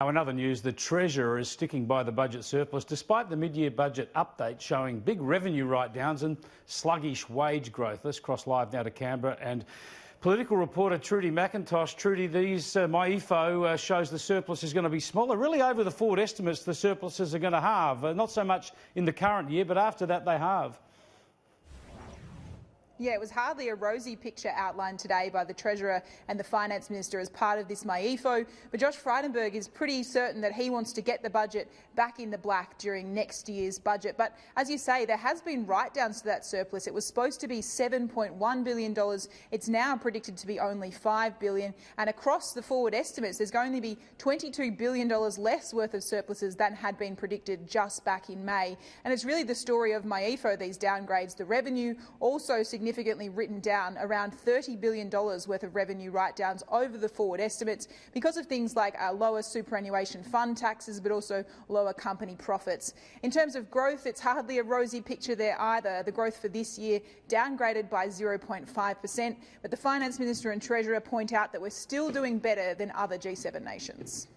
Now, in other news, the Treasurer is sticking by the budget surplus despite the mid-year budget update showing big revenue write-downs and sluggish wage growth. Let's cross live now to Canberra and political reporter Trudy McIntosh. Trudy, MyEFO shows the surplus is going to be smaller. Really over the forward estimates, the surpluses are going to halve. Not so much in the current year, but after that they halve. Yeah, it was hardly a rosy picture outlined today by the Treasurer and the Finance Minister as part of this MyEFO, but Josh Frydenberg is pretty certain that he wants to get the budget back in the black during next year's budget. But as you say, there has been write-downs to that surplus. It was supposed to be $7.1 billion. It's now predicted to be only $5 billion. And across the forward estimates, there's going to be $22 billion less worth of surpluses than had been predicted just back in May. And it's really the story of MyEFO, these downgrades. The revenue also significantly written down, around $30 billion worth of revenue write-downs over the forward estimates because of things like lower superannuation fund taxes, but also lower company profits. In terms of growth, it's hardly a rosy picture there either. The growth for this year downgraded by 0.5%, but the Finance Minister and Treasurer point out that we're still doing better than other G7 nations.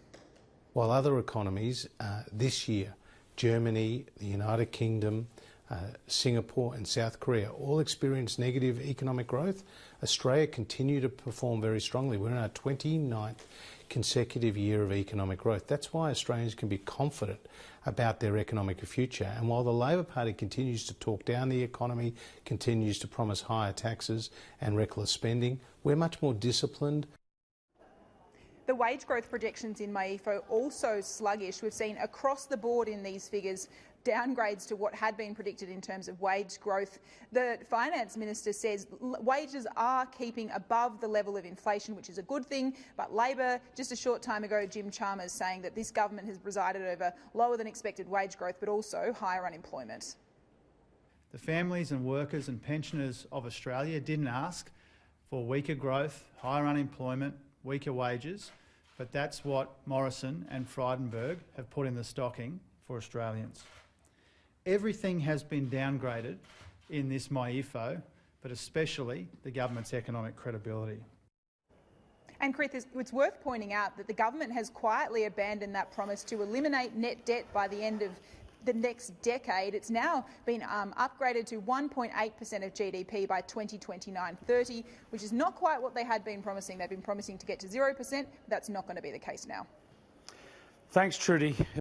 While other economies this year, Germany, the United Kingdom, Singapore and South Korea all experienced negative economic growth, Australia continued to perform very strongly. We're in our 29th consecutive year of economic growth. That's why Australians can be confident about their economic future. And while the Labor Party continues to talk down the economy, continues to promise higher taxes and reckless spending, we're much more disciplined. The wage growth projections in MyEFO also sluggish. We've seen across the board in these figures downgrades to what had been predicted in terms of wage growth. The Finance Minister says wages are keeping above the level of inflation, which is a good thing, but Labor, just a short time ago, Jim Chalmers saying that this government has presided over lower than expected wage growth, but also higher unemployment. The families and workers and pensioners of Australia didn't ask for weaker growth, higher unemployment, weaker wages, but that's what Morrison and Frydenberg have put in the stocking for Australians. Everything has been downgraded in this MyEFO, but especially the government's economic credibility. And Chris, it's worth pointing out that the government has quietly abandoned that promise to eliminate net debt by the end of the next decade. It's now been upgraded to 1.8% of GDP by 2029-30, which is not quite what they had been promising. They've been promising to get to 0%. That's not going to be the case now. Thanks, Trudy.